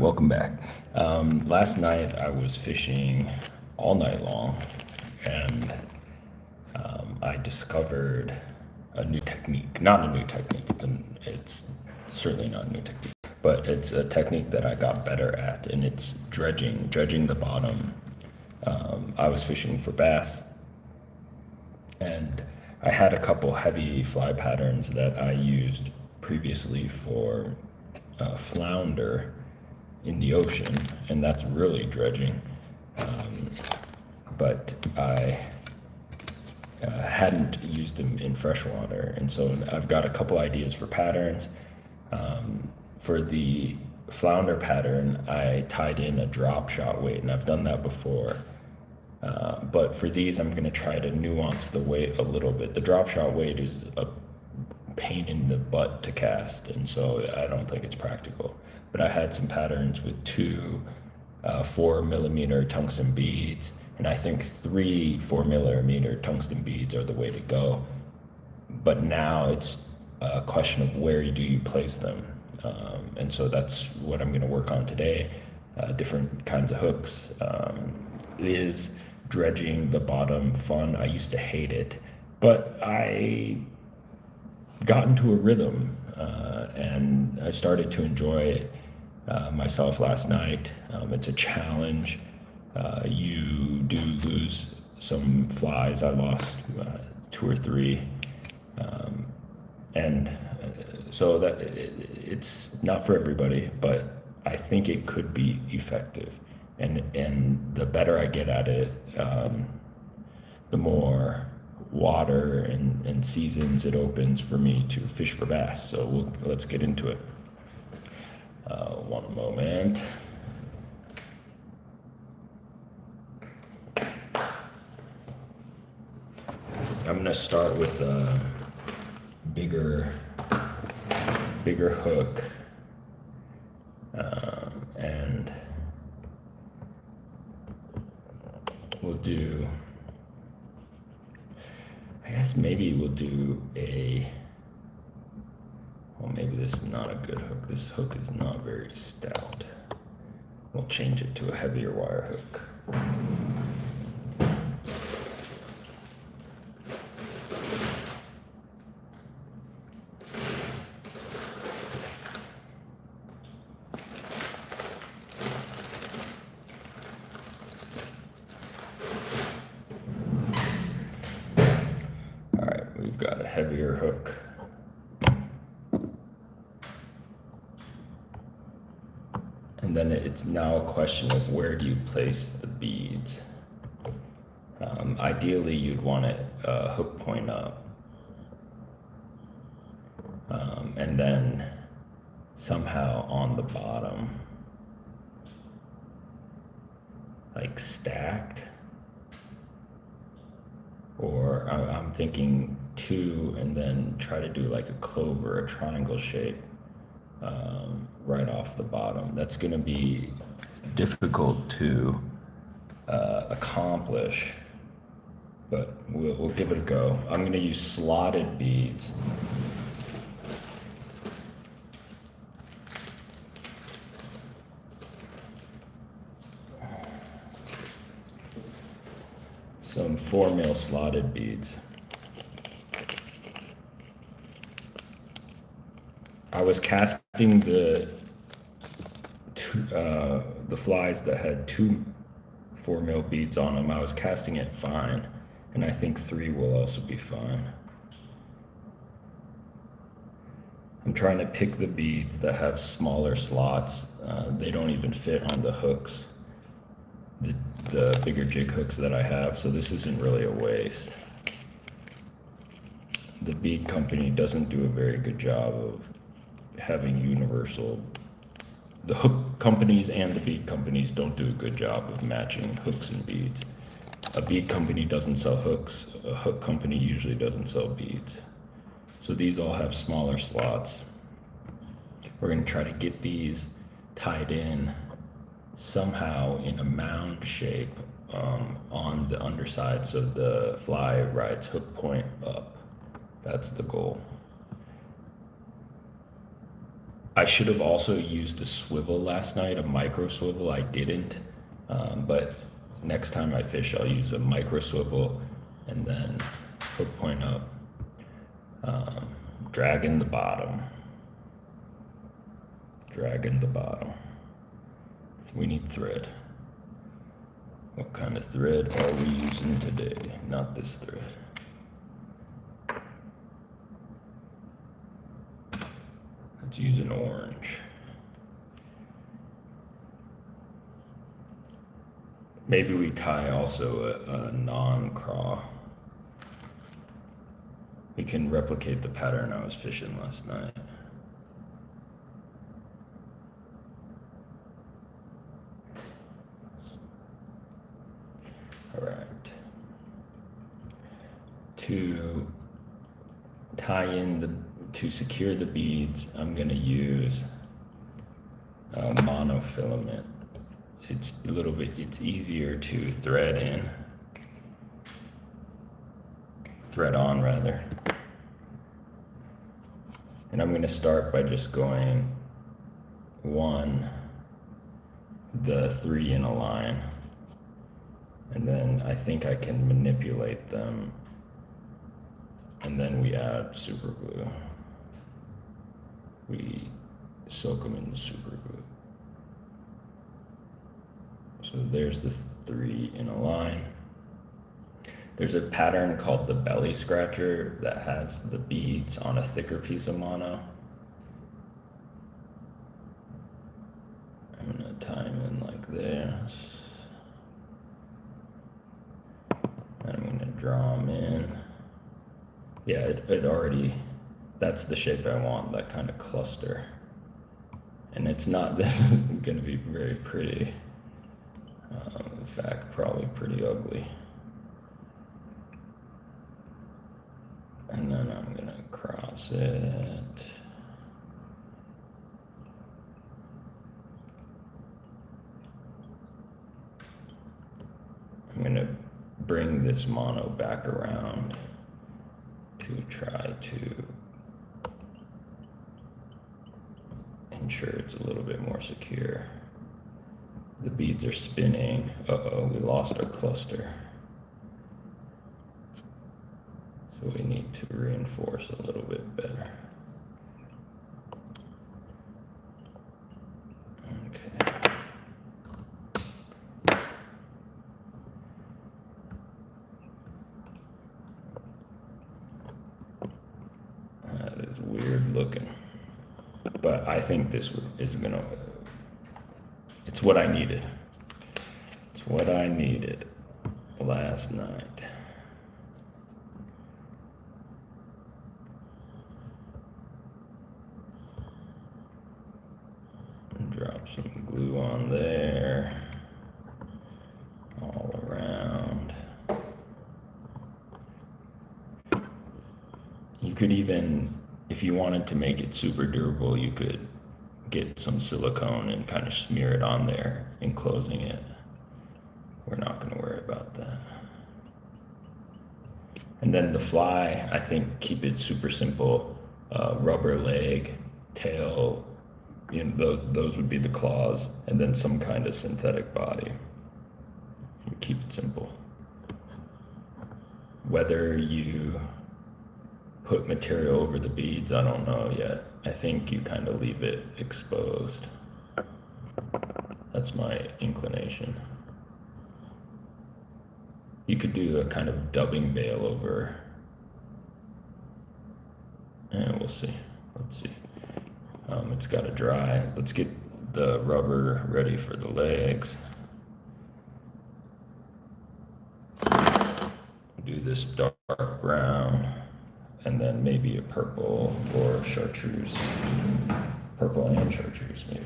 welcome back. Last night I was fishing all night long, and I discovered a new technique. Not a new technique. It's certainly not a new technique, but it's a technique that I got better at, and it's dredging the bottom. I was fishing for bass, and I had a couple heavy fly patterns that I used previously for flounder in the ocean, and that's really dredging. Um, but I hadn't used them in freshwater, and so I've got a couple ideas for patterns. For the flounder pattern, I tied in a drop shot weight, and I've done that before. But for these, I'm going to try to nuance the weight a little bit. The drop shot weight is a pain in the butt to cast, and so I don't think it's practical. But I had some patterns with two 4 millimeter tungsten beads, and I think three 4 millimeter tungsten beads are the way to go. But now it's a question of where do you place them, and so that's what I'm going to work on today. Different kinds of hooks. Is dredging the bottom fun? I used to hate it, but I got into a rhythm, and I started to enjoy it myself last night. It's a challenge. You do lose some flies. I lost two or three, and so that it's not for everybody, but I think it could be effective. And the better I get at it, the more water and seasons it opens for me to fish for bass. So let's get into it. One moment. I'm gonna start with a bigger hook, and we'll do, I guess maybe we'll do well, maybe this is not a good hook. This hook is not very stout. We'll change it to a heavier wire hook. All right, we've got a heavier hook. And then it's now a question of where do you place the beads. Ideally, you'd want it hook point up, and then somehow on the bottom, like stacked. Or I'm thinking two, and then try to do like a clover, a triangle shape. Right off the bottom. That's going to be difficult to accomplish, but we'll give it a go. I'm going to use slotted beads. Some 4 mil slotted beads. I was casting the flies that had two 4 mil beads on them. I was casting it fine, and I think three will also be fine. I'm trying to pick the beads that have smaller slots. They don't even fit on the hooks, the bigger jig hooks that I have, so this isn't really a waste. The bead company doesn't do a very good job of having universal. The hook companies and the bead companies don't do a good job of matching hooks and beads. A bead company doesn't sell hooks. A hook company usually doesn't sell beads. So these all have smaller slots. We're going to try to get these tied in somehow in a mound shape on the underside, so the fly rides hook point up. That's the goal. I should have also used a swivel last night, a micro swivel. I didn't, but next time I fish, I'll use a micro swivel and then hook point up, dragging the bottom, dragging the bottom. So we need thread. What kind of thread are we using today? Not this thread. Let's use an orange. Maybe we tie also a non-craw. We can replicate the pattern I was fishing last night. All right. To tie in to secure the beads, I'm gonna use monofilament. It's a little bit, it's easier to thread on rather. And I'm gonna start by just going the 3 in a line. And then I think I can manipulate them. And then we add super glue. We soak them in the super glue. So there's the 3 in a line. There's a pattern called the belly scratcher that has the beads on a thicker piece of mono. I'm gonna tie them in like this. And I'm gonna draw them in. Yeah, it already, that's the shape I want, that kind of cluster. And it's not, this isn't gonna be very pretty. In fact, probably pretty ugly. And then I'm gonna cross it. I'm gonna bring this mono back around to try to ensure it's a little bit more secure. The beads are spinning. Uh-oh, we lost our cluster. So we need to reinforce a little bit better. Okay. That is weird looking. But I think this is gonna, it's what I needed. It's what I needed last night. Drop some glue on there, all around. You could even, if you wanted to make it super durable, you could get some silicone and kind of smear it on there, enclosing it. We're not going to worry about that. And then the fly, I think, keep it super simple. Rubber leg, tail, you know, those would be the claws, and then some kind of synthetic body. You keep it simple. Whether you put material over the beads, I don't know yet. I think you kind of leave it exposed. That's my inclination. You could do a kind of dubbing veil over. And we'll see. Let's see. It's got to dry. Let's get the rubber ready for the legs. Do this dark brown, and then maybe a purple or chartreuse. Purple and chartreuse, maybe.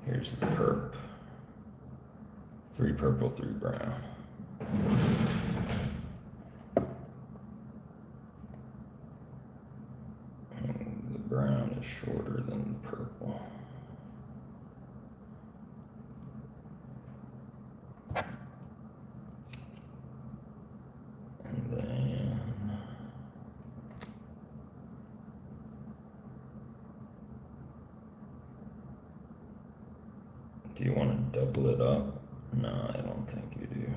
Here's the perp. 3 purple, 3 brown. And the brown is shorter than the purple. And then Do you want to double it up? No, I don't think you do.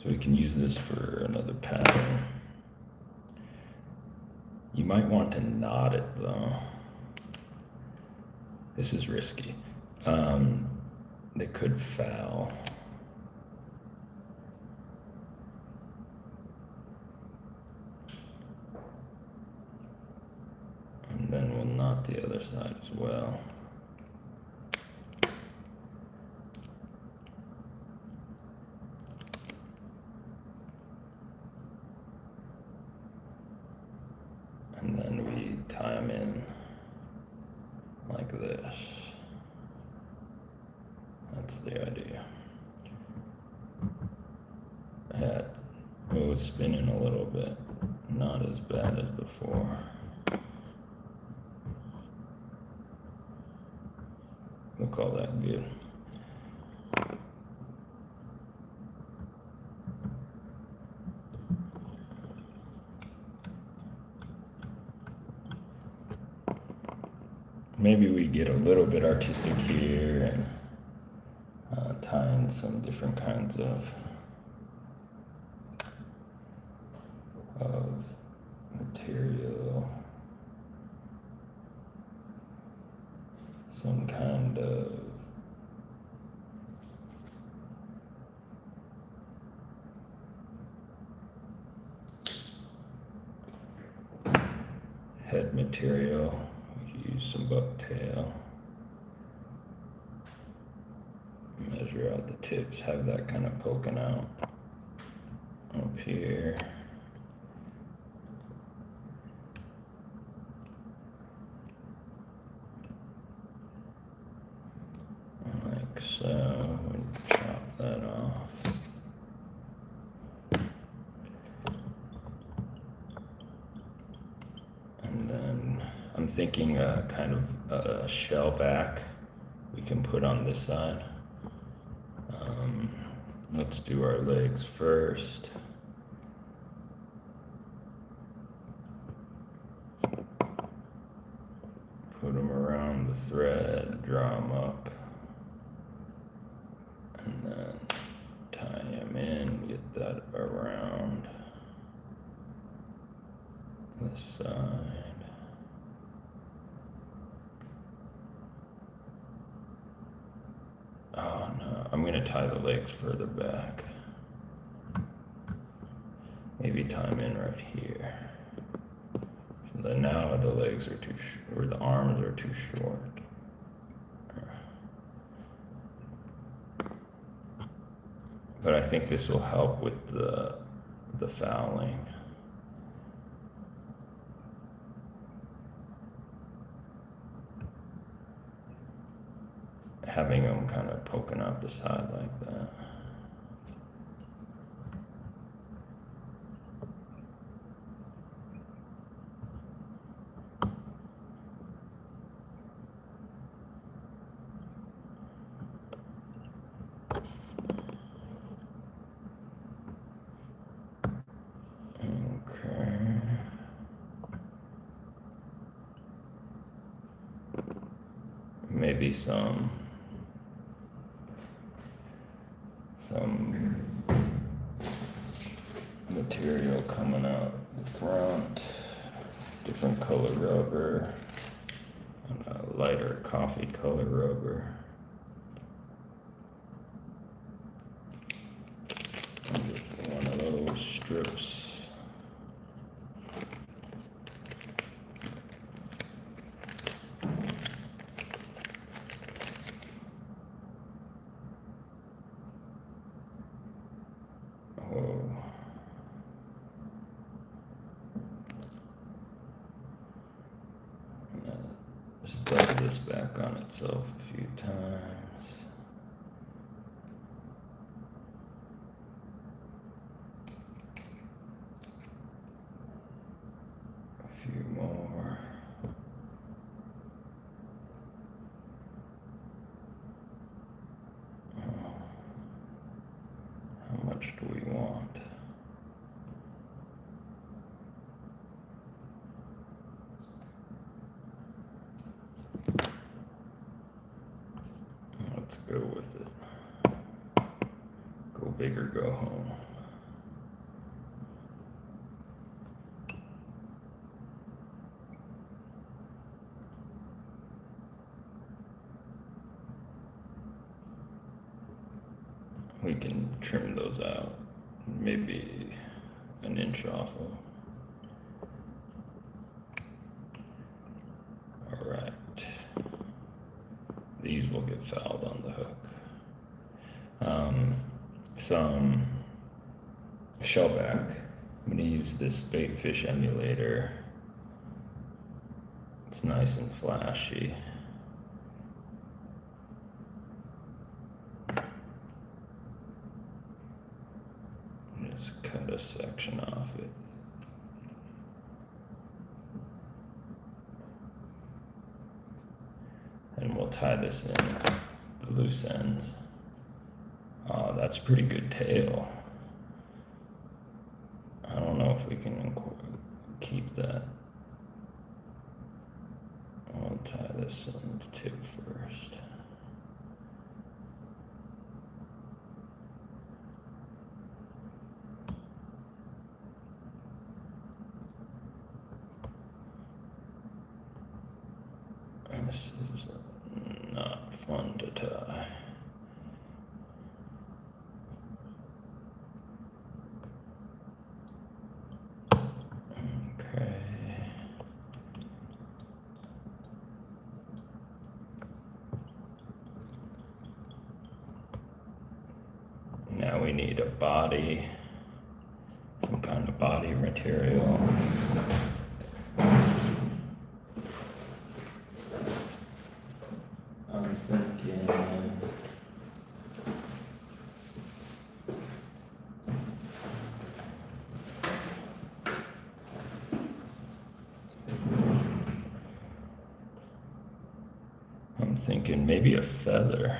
So we can use this for another pattern. You might want to knot it though. This is risky. They could foul. And then we'll knot the other side as well. And then we tie them in like this. That's the idea. It was spinning a little bit, not as bad as before. We'll call that good. Maybe we get a little bit artistic here and tie in some different kinds of material, some kind of head material. We could use some bucktail. Measure out the tips, have that kind of poking out up here. Like so, and chop that off. And then I'm thinking kind of a shell back we can put on this side. Let's do our legs first. Put them around the thread, draw them up, and then tie them in, get that around this side. Oh no, I'm gonna tie the legs further back. Maybe tie them in right here. So then now the legs are too or the arms are too short. But I think this will help with the fouling. Having them kind of poking out the side like that. Okay. Maybe some material coming out the front, different color rubber, and a lighter coffee color rubber. And just one of those strips. Rub this back on itself a few times. A few more. How much do we want? go with it. Go big or go home. We can trim those out, maybe an inch off of. All right. These will get fouled on the hook. Some shellback. I'm gonna use this bait fish emulator. It's nice and flashy. Just cut a section off it. And we'll tie this in the loose ends. Oh, that's a pretty good tail. I don't know if we can keep that. I'll tie this in the tip first. This is not fun to tie. Okay. Now we need a body, some kind of body material. I'm thinking maybe a feather.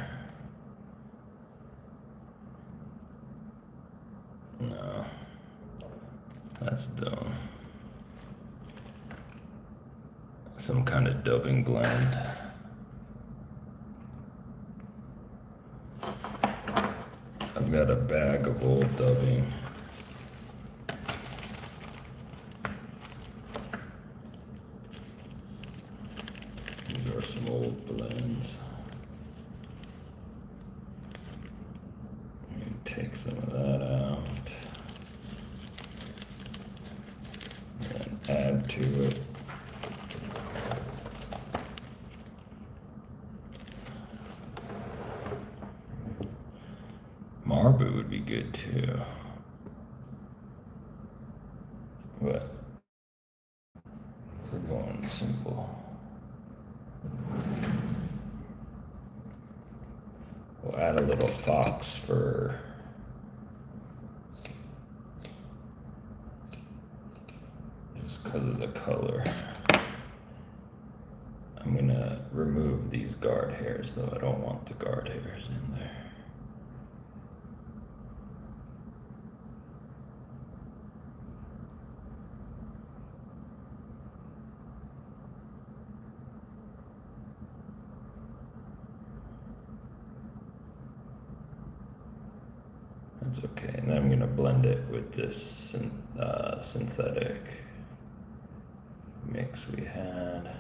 No, that's dumb. Some kind of dubbing blend. I've got a bag of old dubbing. These are some old blends. Take some of that out and add to it. Marbu would be good too, but we're going simple. We'll add a little fox fur. Just because of the color. I'm gonna remove these guard hairs though. I don't want the guard hairs in there. That's okay, and then I'm gonna blend it with this synthetic mix we had.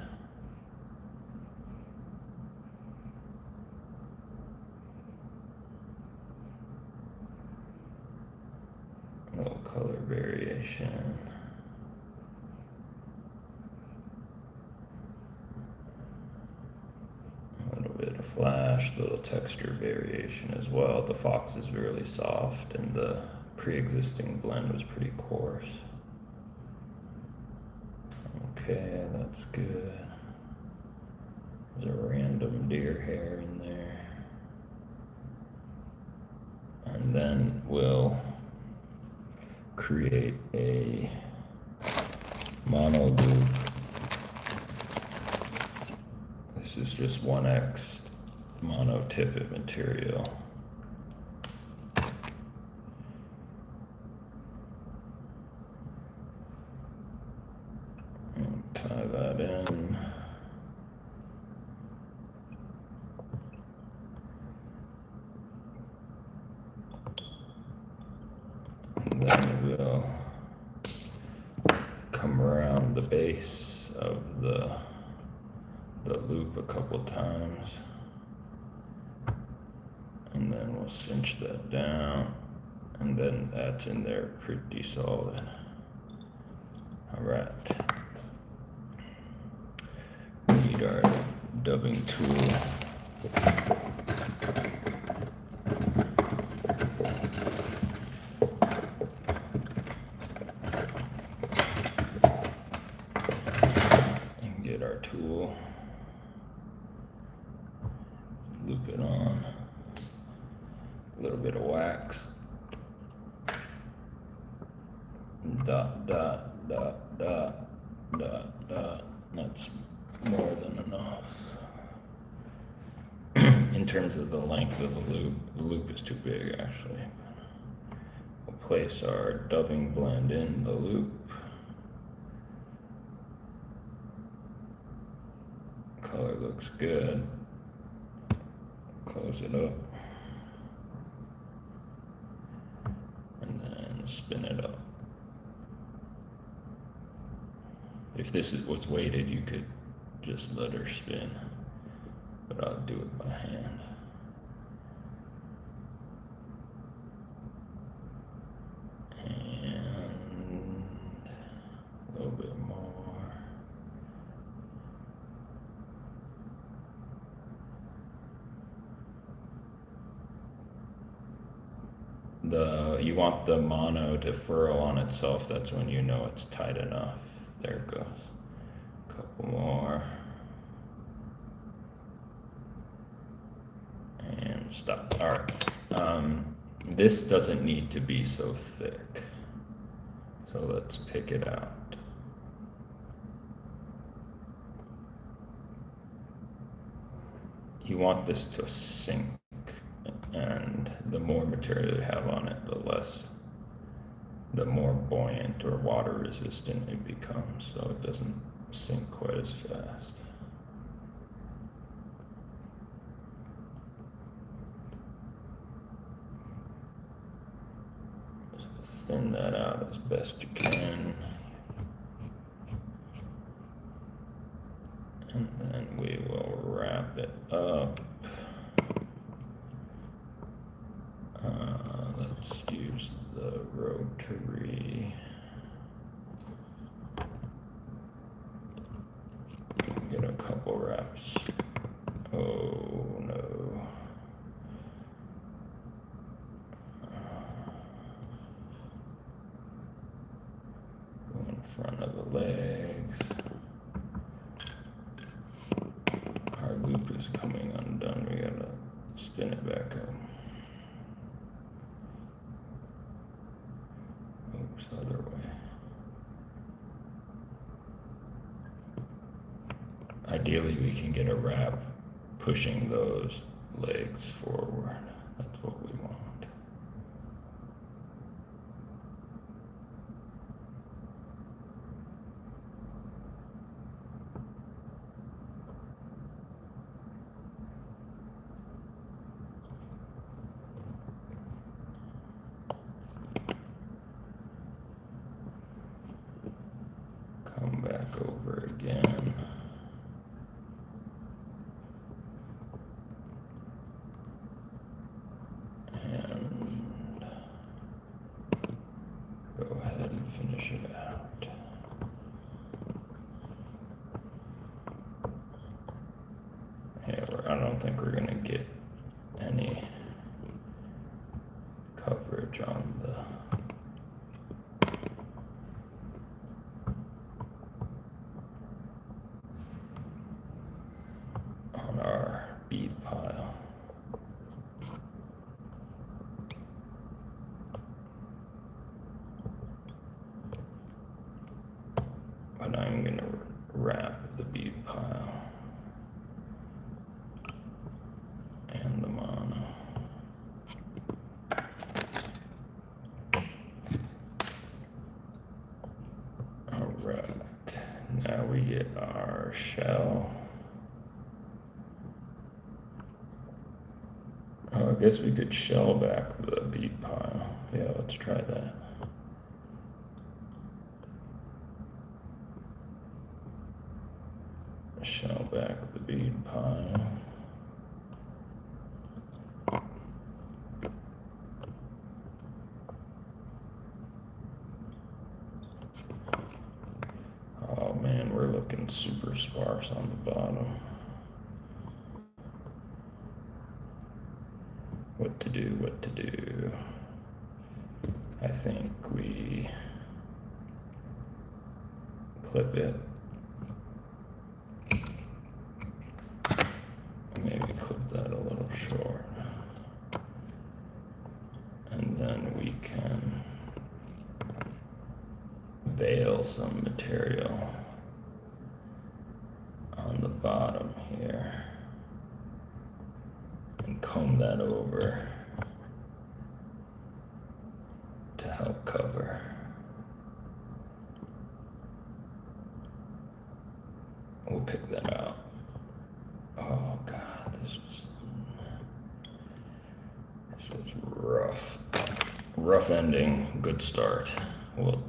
A little color variation. A little bit of flash, little texture variation as well. The fox is really soft and the pre-existing blend was pretty coarse. Okay, that's good. There's a random deer hair in there. And then we'll create a mono loop. This is just 1x mono tippet material. And tie that in. come around the base of the loop a couple times, and then we'll cinch that down, and then that's in there pretty solid. All right, we need our dubbing tool. And get our tool, loop it on, a little bit of wax, dot, dot, dot, dot, dot, dot. That's more than enough. In terms of the length of the loop is too big actually. We'll place our dubbing blend in the loop. Color looks good. Close it up. And then spin it up. If this was weighted, you could just let her spin, but I'll do it by hand. And a little bit more. You want the mono to furl on itself. That's when you know it's tight enough. There it goes. A couple more. And stop. All right. This doesn't need to be so thick. So let's pick it out. You want this to sink, and the more material you have on it, the more buoyant or water resistant it becomes, so it doesn't sink quite as fast. So thin that out as best you can. And then we will wrap it up. Let's use the rotary. Get a couple wraps. Oh no. Go in front of the legs. Our loop is coming undone. We gotta spin it back up. Oops, other way. Ideally, we can get a wrap pushing those legs forward. That's what we want. Come back over again. And go ahead and finish it out. Yeah, I don't think we're gonna get any coverage on the our bead pile. But I'm going to wrap the bead pile and the mono. All right, now we get our shell. Oh, I guess we could shell back the bead pile. Yeah, let's try that. Shell back the bead pile. Oh man, we're looking super sparse on the bottom. What to do, what to do. I think we clip it. Maybe clip that a little short. And then we can veil some material on the bottom here and comb that over to help cover. We'll pick that out. Oh God, this was rough. Rough ending, good start. Well,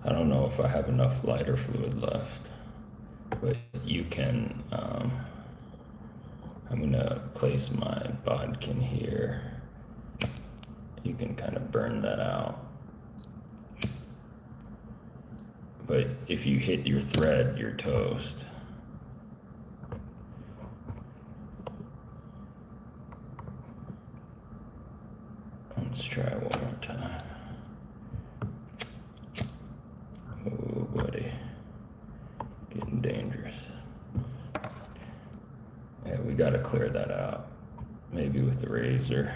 I don't know if I have enough lighter fluid left, but you can, I'm gonna place my bodkin here. You can kind of burn that out. But if you hit your thread, you're toast. Let's try one more time. Oh, buddy. Getting dangerous. Yeah, we gotta clear that out. Maybe with the razor.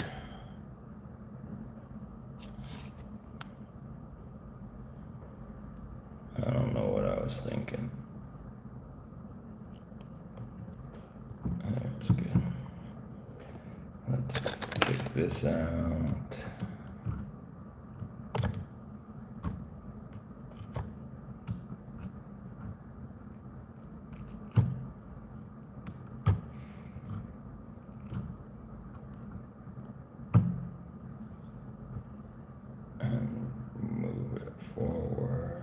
I don't know what I was thinking. That's good. Let's pick this out. And move it forward.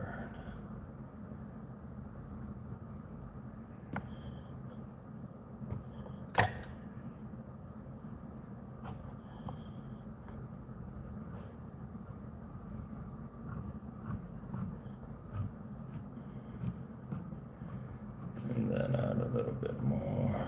Send that out a little bit more.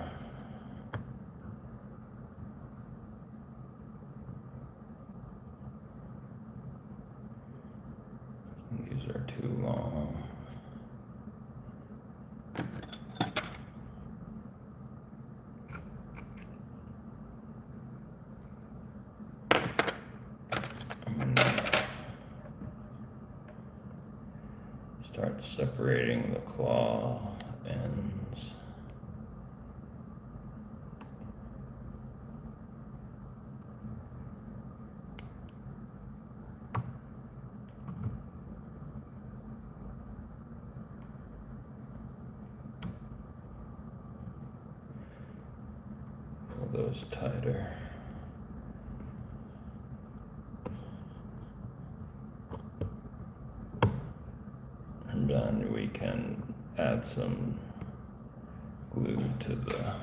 These are too long. Start separating the claw ends. Pull those tighter. And then we can add some glue to the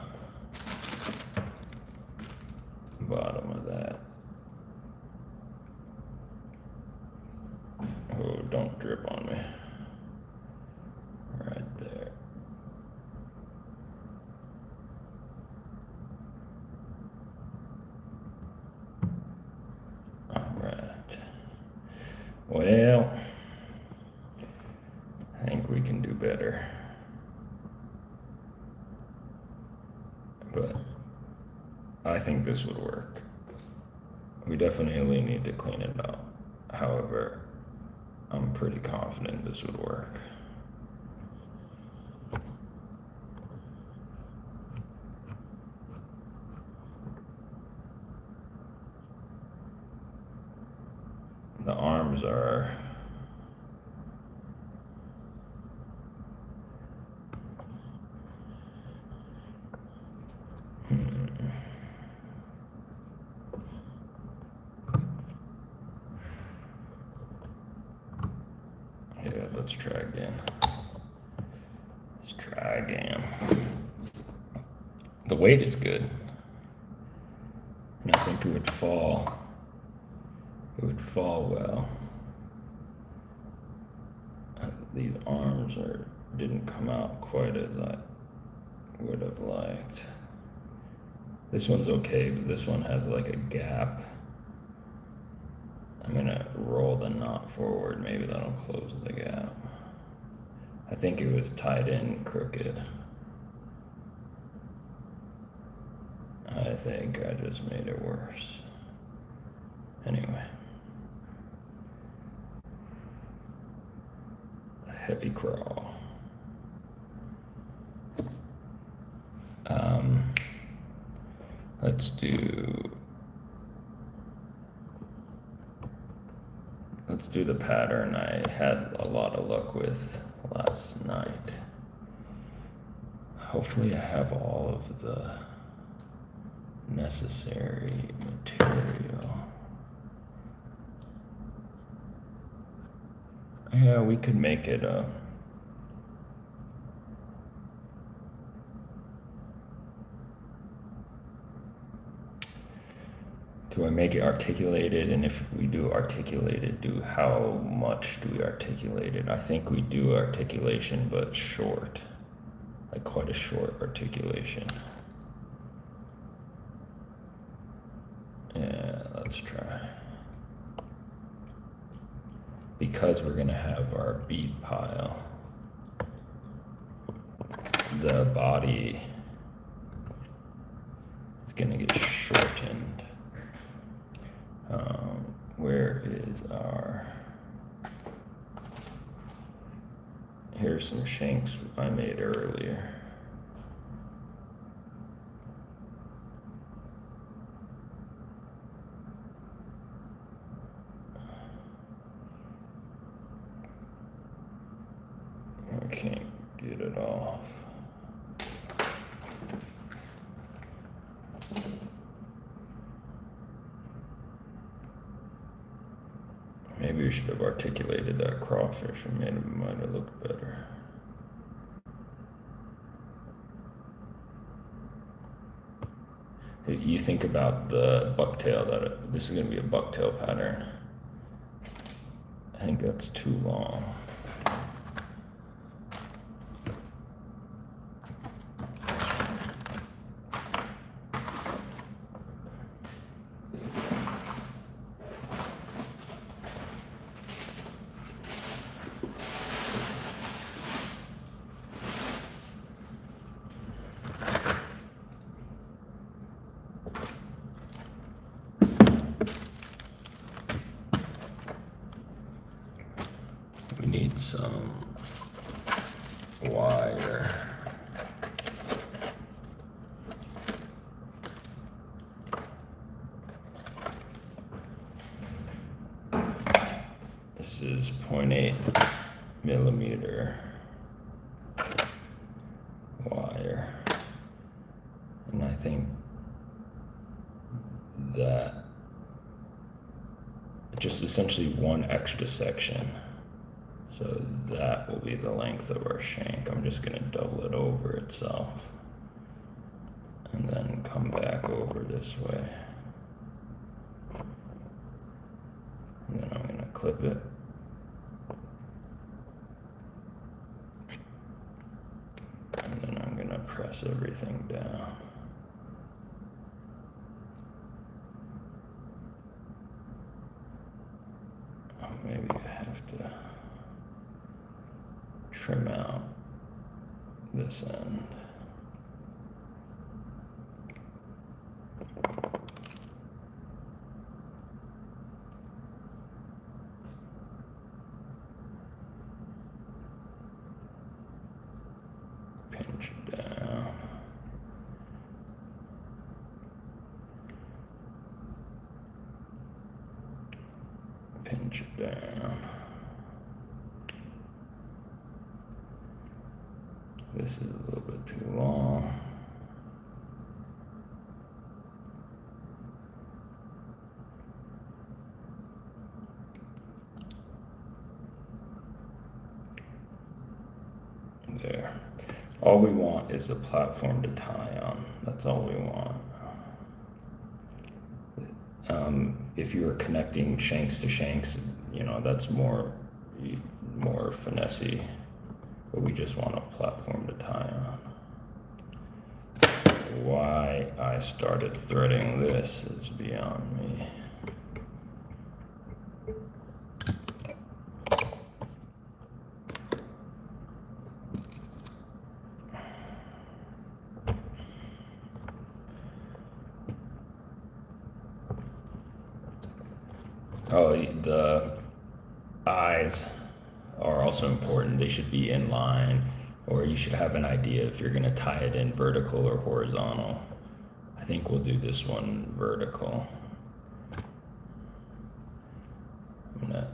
bottom of that. Oh, don't drip on me. Right there. All right. Well, I think we can do better. But I think this would work. We definitely need to clean it up. However, I'm pretty confident this would work. The arms are let's try again. Let's try again. The weight is good. And I think it would fall. It would fall well. These arms didn't come out quite as I would have liked. This one's okay, but this one has like a gap. I'm gonna roll the knot forward. Maybe that'll close the gap. I think it was tied in crooked. I think I just made it worse. Anyway. A heavy crawl. Let's do the pattern I had a lot of luck with last night. Hopefully I have all of the necessary material. Yeah, we could make it a do I make it articulated? And if we do articulated, how much do we articulate it? I think we do articulation, but short, like quite a short articulation. Yeah, let's try. Because we're gonna have our bead pile, the body is gonna get shortened. Where is our, here's some shanks I made earlier. I can't get it off. Maybe we should have articulated that crawfish and might have looked better. You think about the bucktail, this is going to be a bucktail pattern. I think that's too long. We need some wire. This is 0.8 millimeter wire. And I think that just essentially one extra section. So that will be the length of our shank. I'm just gonna double it over itself and then come back over this way. And then I'm gonna clip it. And then I'm gonna press everything down. Oh, maybe I have to trim out this end. Pinch it down. Pinch it down. This is a little bit too long. there. All we want is a platform to tie on. That's all we want. If you were connecting shanks to shanks, that's more finessey, but we just want a platform to tie on. Why I started threading this is beyond me. Oh, the eyes are also important. They should be in line, or you should have an idea if you're going to tie it in vertical or horizontal. I think we'll do this one vertical. I'm going to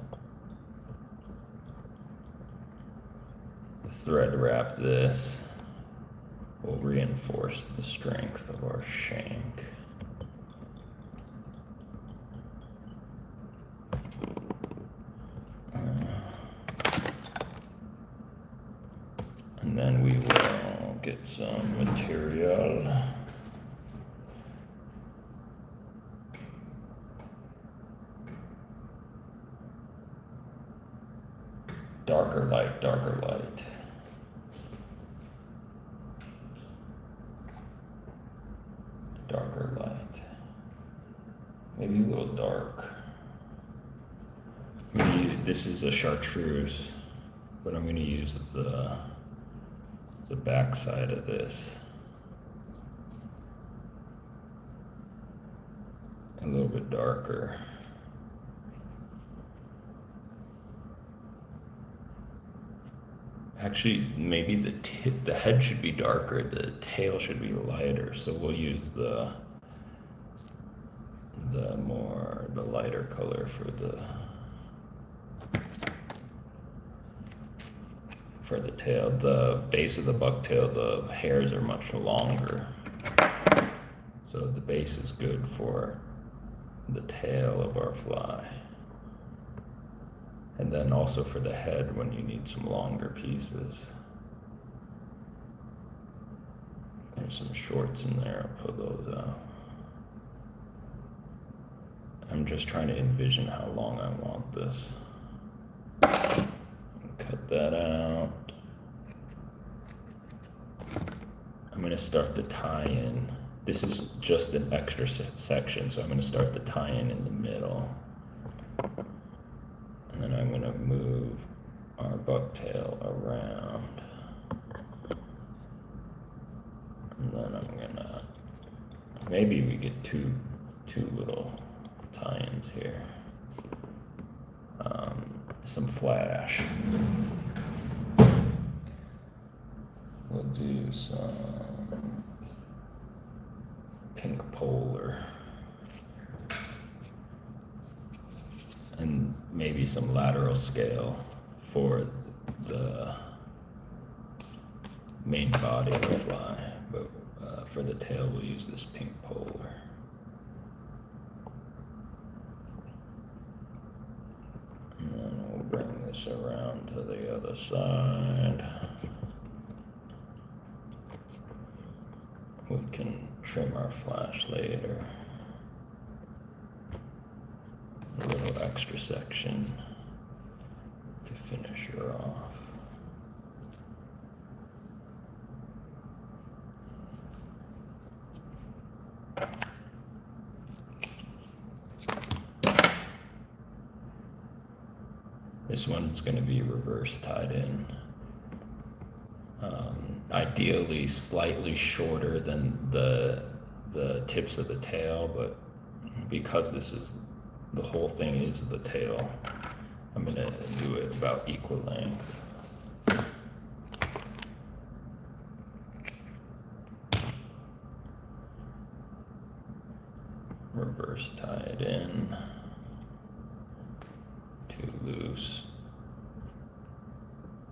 thread wrap this. Will reinforce the strength of our shank. And then we will get some material. Darker light, darker light. Darker light. Maybe a little dark. This is a chartreuse, but I'm going to use the back side of this. A little bit darker. Actually, maybe the head should be darker, the tail should be lighter, so we'll use the lighter color for the tail. The base of the bucktail, the hairs are much longer, so the base is good for the tail of our fly. And then also for the head when you need some longer pieces. There's some shorts in there, I'll pull those out. I'm just trying to envision how long I want this. Cut that out. I'm going to start the tie-in. This is just an extra section, so I'm going to start the tie-in in the middle. And then I'm going to move our bucktail around. And then I'm going to, maybe we get two little tie-ins here. Some flash. We'll do some pink polar. And maybe some lateral scale for the main body of the fly, but for the tail we'll use this pink polar. And then we'll bring this around to the other side. We can trim our flash later. A little extra section to finish her off. This one's going to be reverse tied in. Ideally slightly shorter than the tips of the tail, but because this is the whole thing is the tail, I'm going to do it about equal length. Reverse tie it in. Too loose.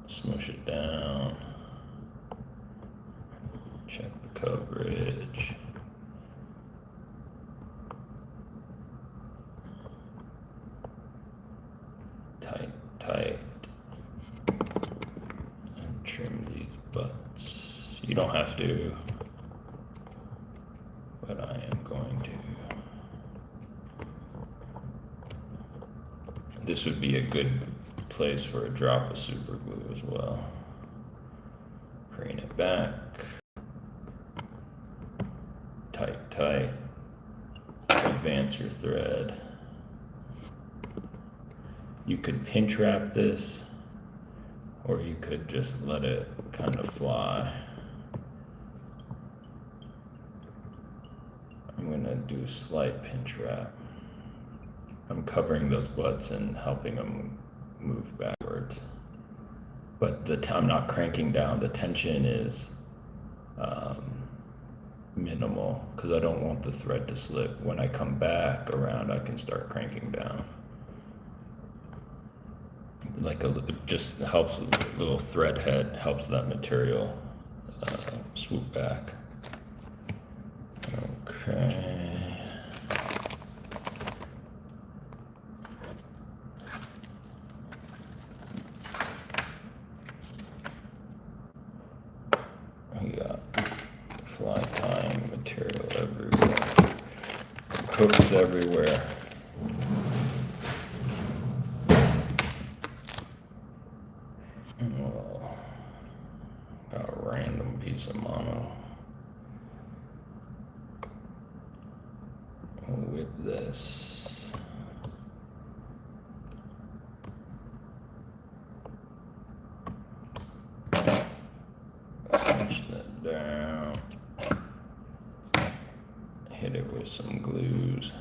Smush it down. Check the coverage. Tight. And trim these don't have to, but I am going to. This would be a good place for a drop of super glue as well. Crane it back. Tight, tight. Advance your thread. You could pinch wrap this, or you could just let it kind of fly. I'm gonna do a slight pinch wrap. I'm covering those butts and helping them move backwards. But I'm not cranking down. The tension is minimal because I don't want the thread to slip. When I come back around, I can start cranking down. Like it just helps, a little thread head helps that material swoop back. Okay. We got fly tying material everywhere, hooks everywhere. Oh, got a random piece of mono. Whip this. Finish that down. Hit it with some glues.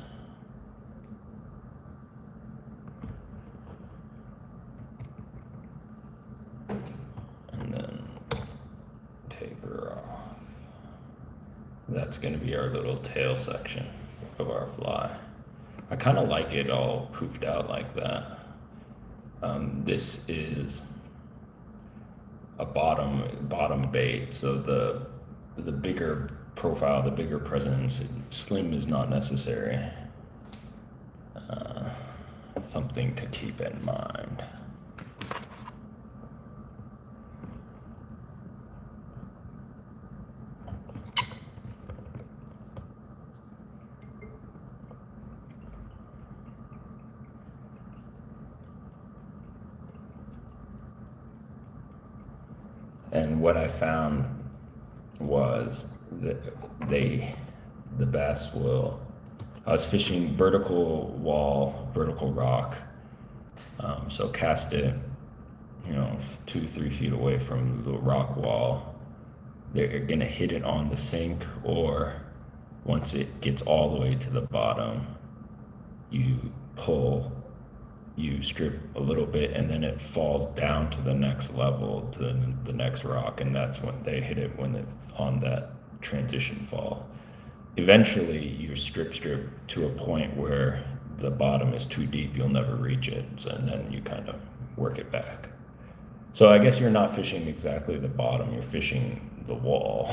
And then take her off. That's going to be our little tail section of our fly. I kind of like it all poofed out like that. This is a bottom bait, so the bigger profile, the bigger presence, slim is not necessary. Something to keep in mind. And what I found was that the bass will, I was fishing vertical wall, vertical rock. So cast it, 2-3 feet away from the rock wall. They're gonna hit it on the sink, or once it gets all the way to the bottom, you pull, you strip a little bit, and then it falls down to the next level, to the next rock, and that's when they hit it, on that transition fall. Eventually, you strip to a point where the bottom is too deep, you'll never reach it, and then you kind of work it back. So I guess you're not fishing exactly the bottom, you're fishing the wall.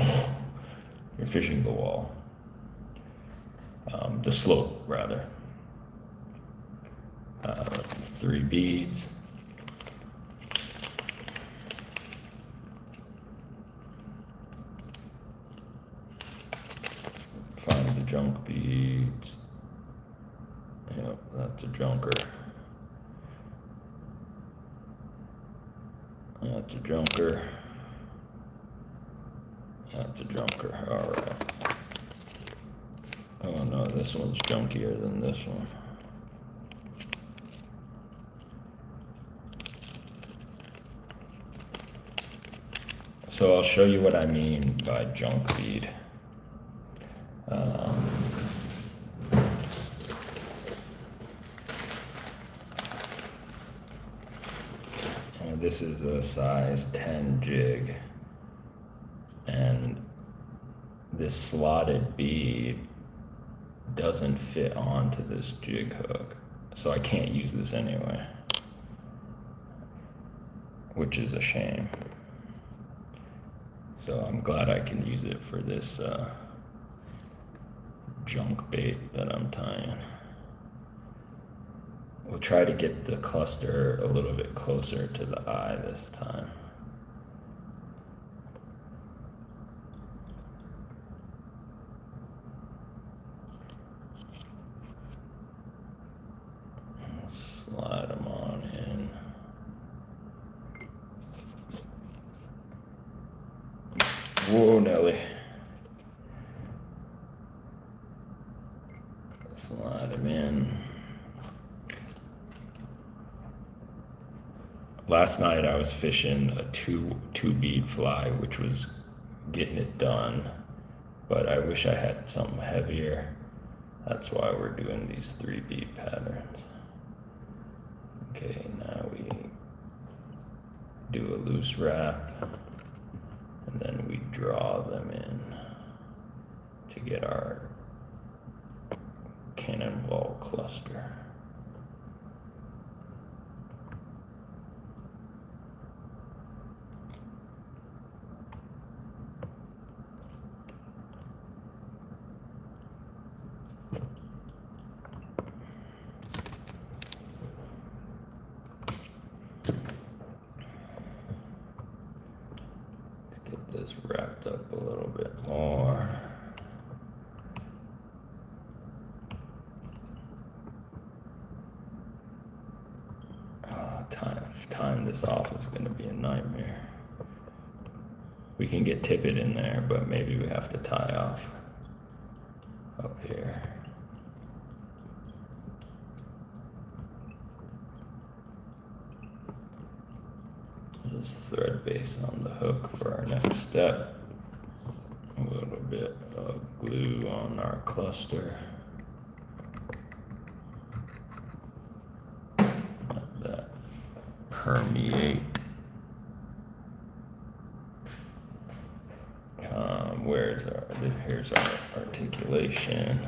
You're fishing the wall. The slope, rather. 3 beads. Find the junk beads. Yep, that's a junker. That's a junker. That's a junker. All right. Oh no, this one's junkier than this one. So I'll show you what I mean by junk bead. This is a size 10 jig, and this slotted bead doesn't fit onto this jig hook, so I can't use this anyway, which is a shame. So I'm glad I can use it for this junk bait that I'm tying. We'll try to get the cluster a little bit closer to the eye this time. slide them on in. Whoa, Nelly. Slide them in. Last night I was fishing a two bead fly, which was getting it done, but I wish I had something heavier. That's why we're doing these 3 bead patterns. Okay, now we do a loose wrap, and then we draw them in to get our cannonball cluster. This wrapped up a little bit more. Time this off is going to be a nightmare. We can get tippet in there, but maybe we have to tie off up here. Just thread base on the hook for our next step. A little bit of glue on our cluster. Let that permeate. Here's our articulation.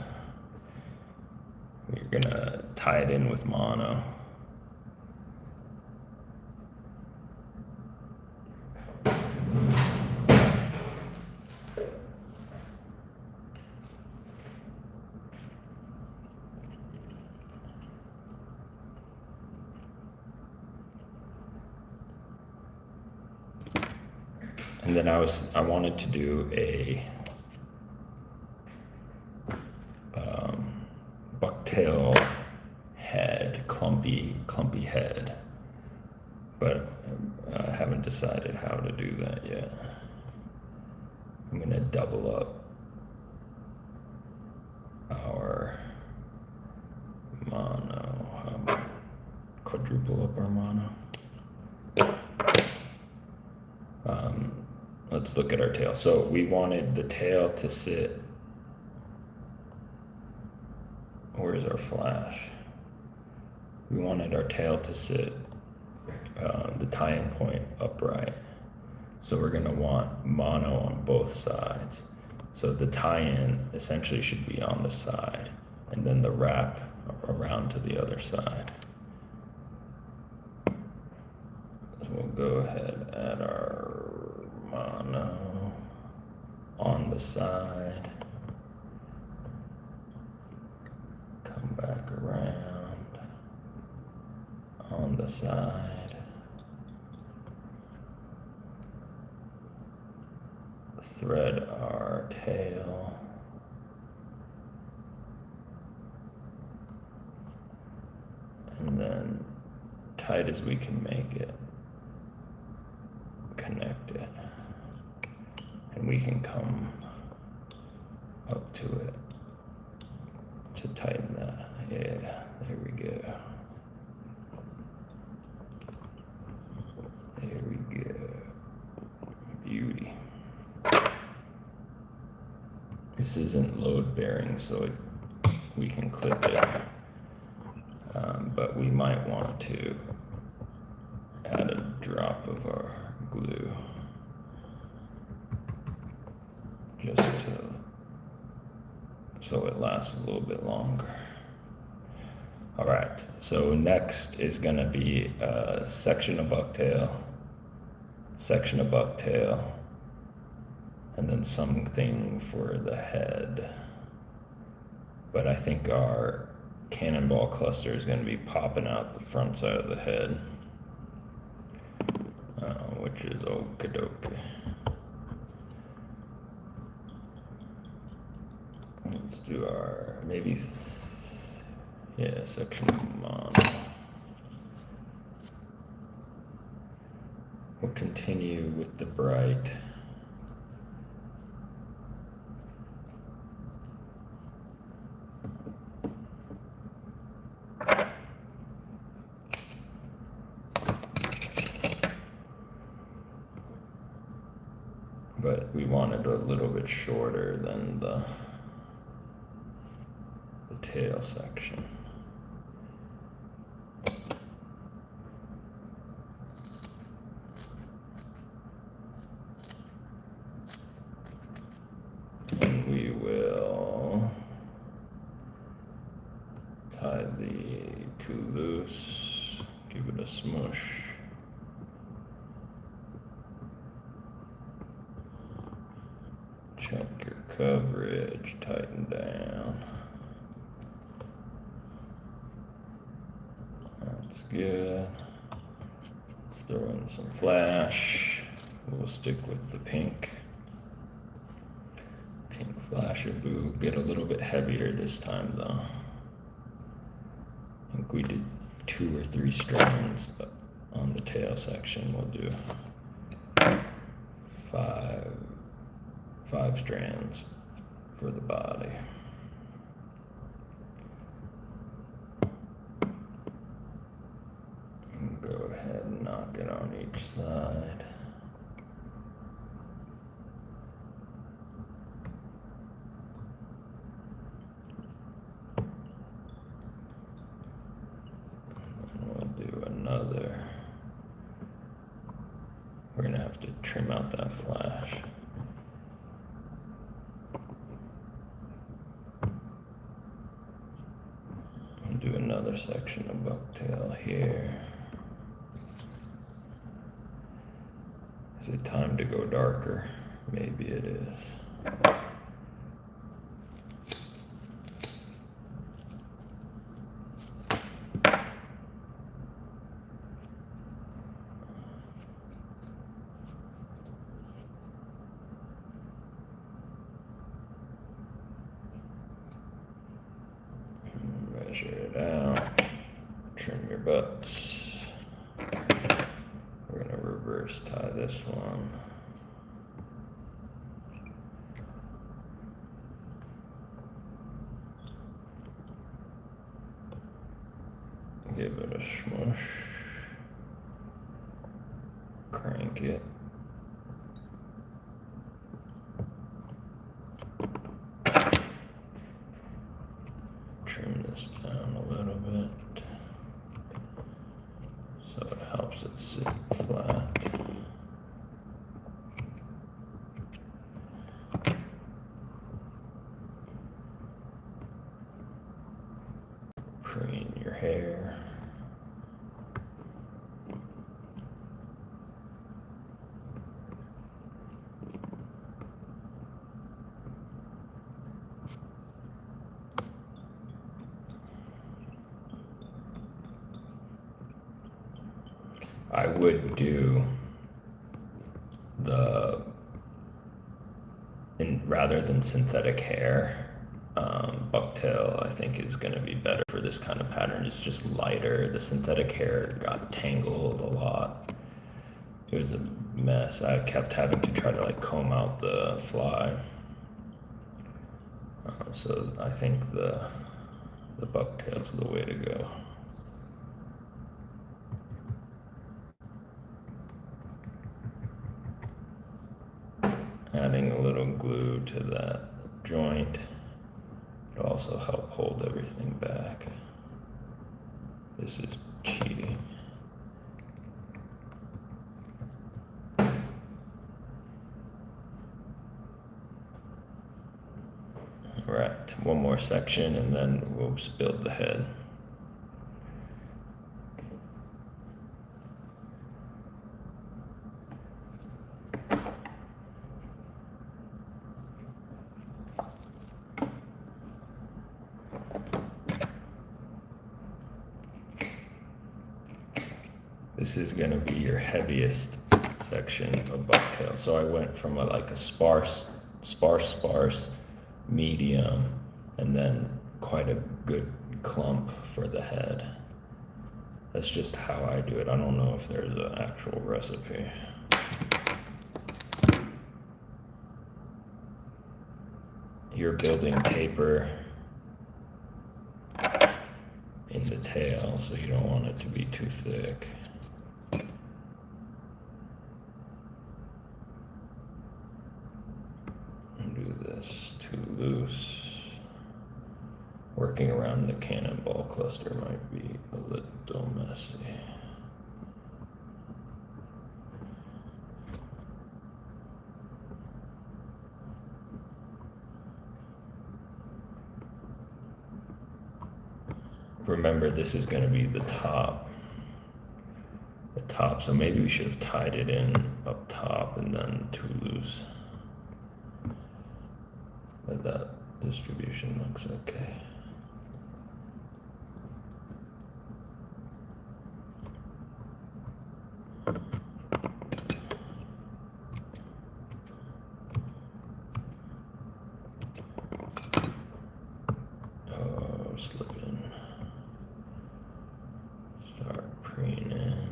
We're gonna tie it in with mono. And then I wanted to do a bucktail head, clumpy head, but I haven't decided how to do that yet. I'm gonna double up our mono, quadruple up our mono. Let's look at our tail. So we wanted the tail to sit, where's our flash? We wanted our tail to sit, the tie-in point upright. So we're gonna want mono on both sides. So the tie-in essentially should be on the side, and then the wrap around to the other side. So we'll go ahead, add our mono on the side, come back around on the side, thread our tail, and then tight as we can make it, connect it, and we can come up to it to tighten that. Yeah, there we go. There we go. Beauty. This isn't load bearing, so we can clip it, but we might want to add a drop of our glue just so it lasts a little bit longer. All right, so next is gonna be a section of bucktail, and then something for the head. But I think our cannonball cluster is gonna be popping out the front side of the head, which is okie dokie. Let's do our, maybe, yeah, section mono. we'll continue with the bright. But we want it a little bit shorter than the tail section. And we will tie the two loose, give it a smush. Check your coverage, tighten down. That's good. Let's throw in some flash. We'll stick with the pink. Pink Flashaboo. Get a little bit heavier this time though. I think we did 2 or 3 strands on the tail section. We'll do 5 strands for the body. And go ahead and knock it on each side. And we'll do another. We're gonna have to trim out that flash. Do another section of bucktail here. Is it time to go darker? Maybe it is. Measure it out, trim your butts. We're gonna reverse tie this one. Give it a smush. Crank it. Trim this down a little bit so it helps it sit flat. Preen your hair. I would do rather than synthetic hair, bucktail I think is going to be better for this kind of pattern. It's just lighter. The synthetic hair got tangled a lot. It was a mess. I kept having to try to like comb out the fly. So I think the bucktail's the way to go. Adding a little glue to that joint would also help hold everything back. This is cheating. All right, one more section and then we'll just build the head. This is going to be your heaviest section of bucktail. So I went from a sparse, medium, and then quite a good clump for the head. That's just how I do it. I don't know if there's an actual recipe. you're building taper in the tail, so you don't want it to be too thick. And do this too loose. Working around the cannonball cluster might be a little messy. Remember, this is going to be the top, so maybe we should have tied it in up top and then too loose. But that distribution looks okay. Oh, slipping. Start preening.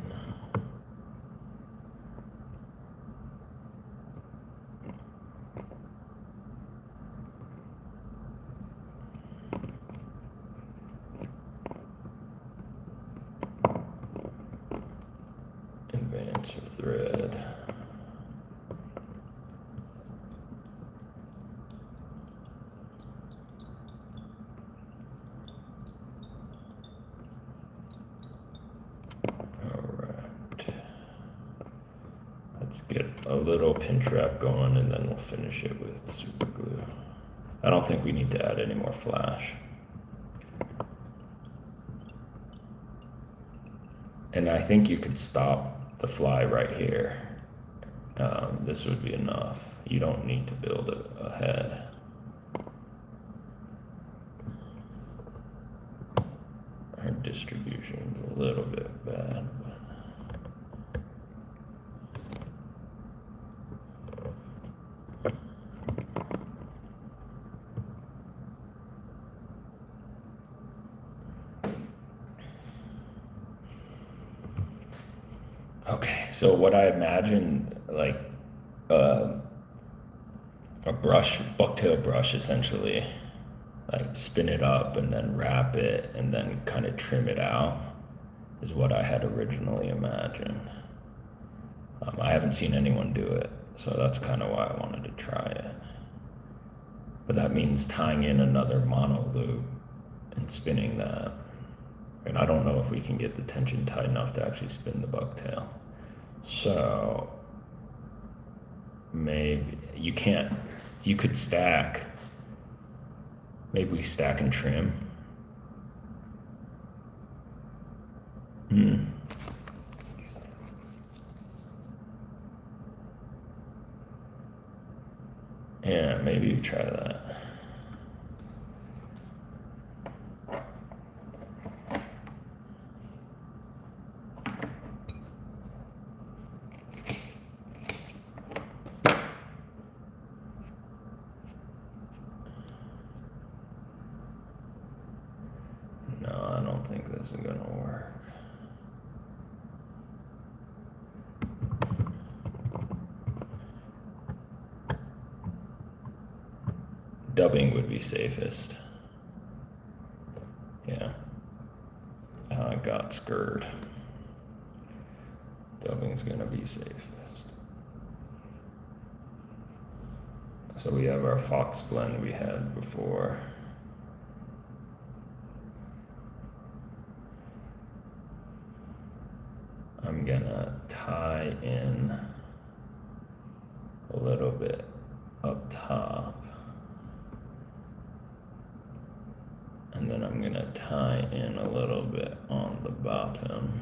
Advance your thread. Get a little pinch wrap going, and then we'll finish it with super glue. I don't think we need to add any more flash. And I think you could stop the fly right here. This would be enough. You don't need to build a head. Our distribution's a little bit bad, but okay, so what I imagined, like a brush, bucktail brush essentially, like spin it up and then wrap it and then kind of trim it out, is what I had originally imagined. I haven't seen anyone do it, so that's kind of why I wanted to try it. But that means tying in another mono loop and spinning that. And I don't know if we can get the tension tight enough to actually spin the bucktail. So maybe you can't, you could stack. Maybe we stack and trim. Yeah, maybe we try that. No, I don't think this is gonna work. Dubbing would be safest. Yeah. I got scared. Dubbing's gonna be safest. So we have our fox blend we had before. I'm gonna tie in a little bit up top. And then I'm gonna tie in a little bit on the bottom.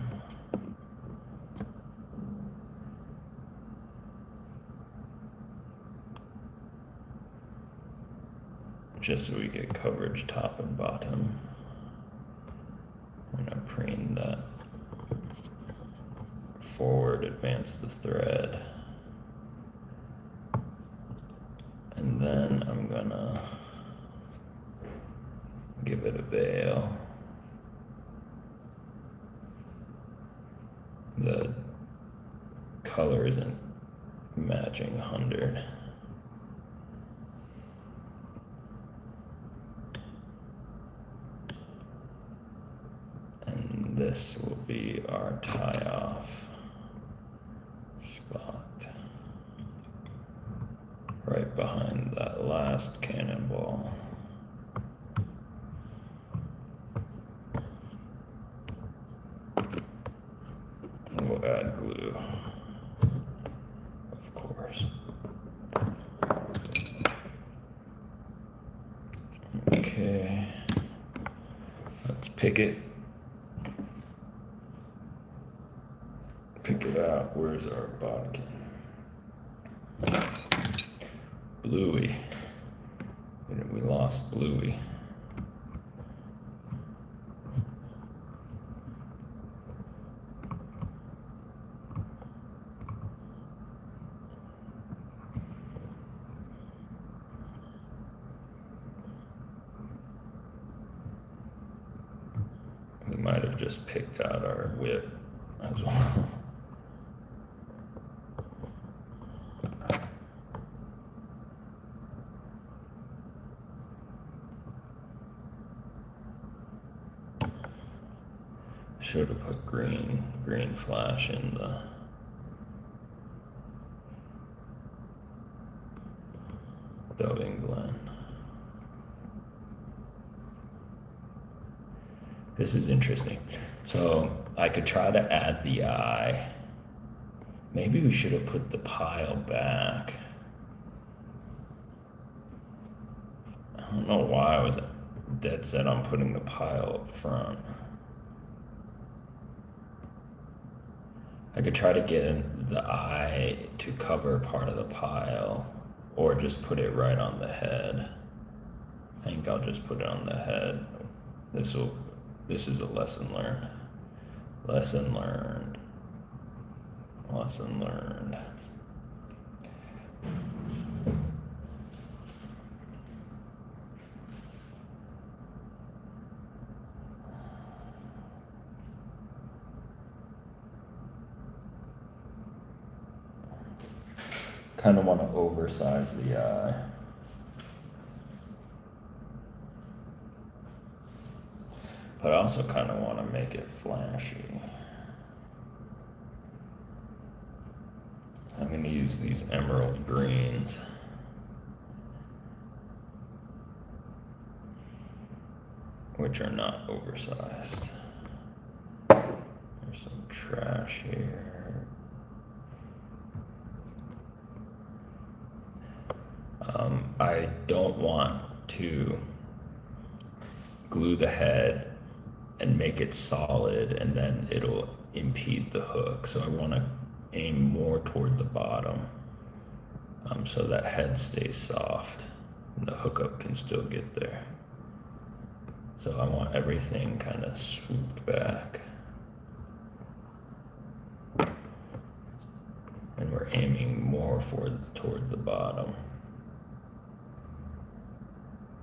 Just so we get coverage top and bottom. I'm gonna preen that forward, advance the thread. And then I'm gonna give it a veil. The color isn't matching 100. this will be our tie-off spot, right behind that last cannonball. And we'll add glue, of course. Okay, let's pick it out. Where's our bodkin? Bluey. We lost Bluey. We might have just picked out our whip as well. Should have put green flash in the dubbing blend. This is interesting. So I could try to add the eye. Maybe we should have put the pile back. I don't know why I was dead set on putting the pile up front. I could try to get the eye to cover part of the pile, or just put it right on the head. I think I'll just put it on the head. This is a lesson learned. Lesson learned. Lesson learned. Kind of want to oversize the eye. But I also kind of want to make it flashy. I'm going to use these emerald greens. Which are not oversized. There's some trash here. I don't want to glue the head and make it solid, and then it'll impede the hook. So I want to aim more toward the bottom, so that head stays soft and the hookup can still get there. So I want everything kind of swooped back. And we're aiming more toward the bottom.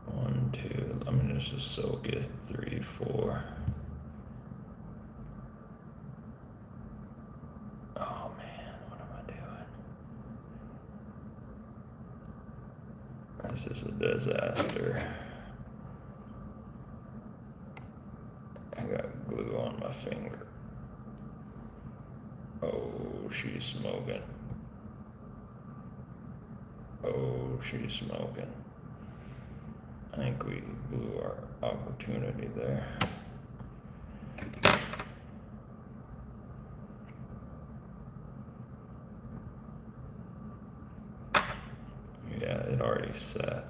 1, 2, I'm gonna just soak it. 3, 4. Oh man, what am I doing? This is a disaster. I got glue on my finger. Oh, she's smoking. Oh, she's smoking. I think we blew our opportunity there. Yeah, it already set.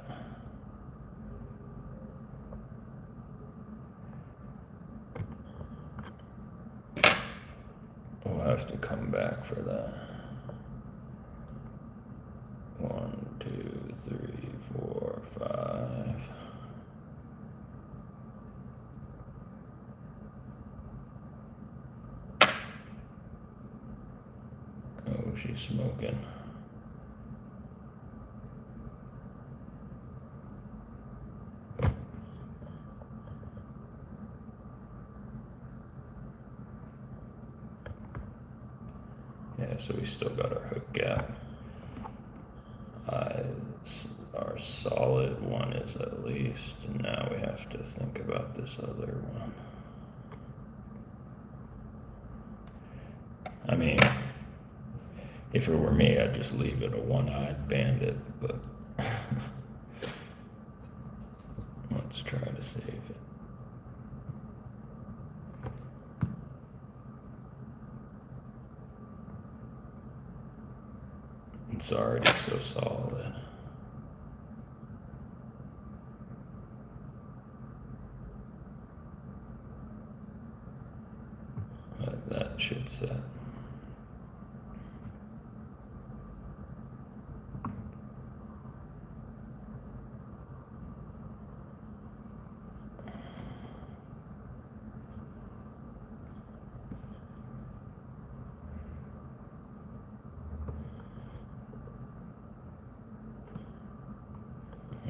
We'll have to come back for that. 1, 2, 3, 4, 5. Oh, she's smoking. Yeah, so we still got our hook gap. Our solid one is at least, and now we have to think about this other one. I mean, if it were me, I'd just leave it a one-eyed bandit, but let's try to save it. It's already so solid. But that should set.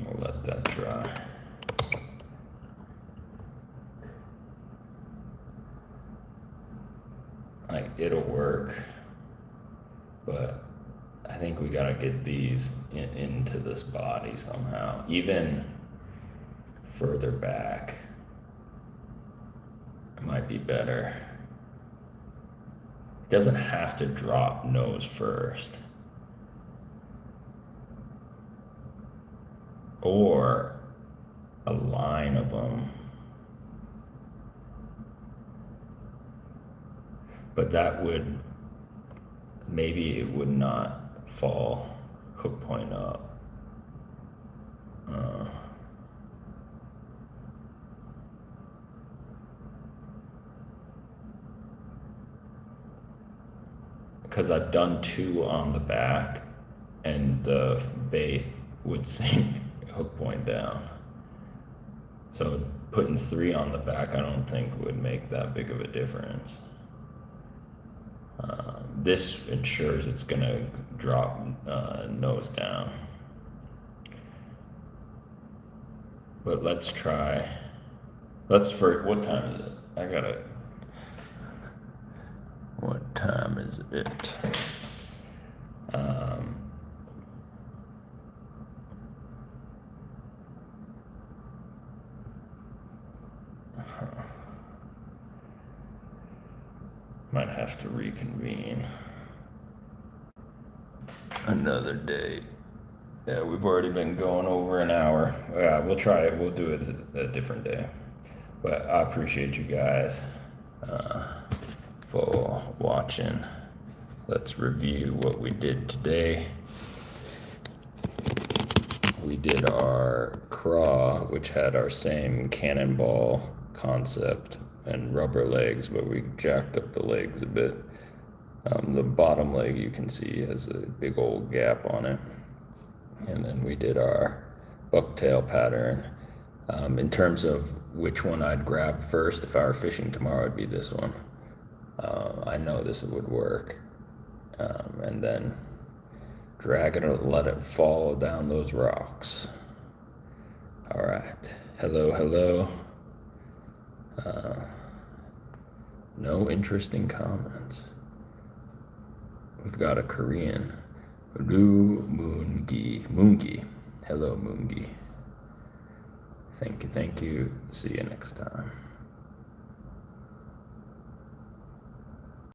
We'll let that dry. Like, it'll work, but I think we gotta get these into this body somehow, even further back. It might be better. It doesn't have to drop nose first. Or a line of them. But that would, maybe it would not fall hook point up. Because I've done 2 on the back and the bait would sink hook point down. So putting 3 on the back, I don't think would make that big of a difference. This ensures it's gonna drop nose down. But let's try. What time is it? What time is it? Might have to reconvene another day. Yeah, we've already been going over an hour. Yeah, we'll try it. We'll do it a different day. But I appreciate you guys for watching. Let's review what we did today. We did our craw, which had our same cannonball concept and rubber legs, but we jacked up the legs a bit. The bottom leg, you can see, has a big old gap on it. And then we did our bucktail pattern. In terms of which one I'd grab first, if I were fishing tomorrow, it'd be this one. I know this would work. And then drag it or let it fall down those rocks. All right. Hello. No interesting comments. We've got a Korean. Moongi. Hello, Moongi. Thank you. See you next time.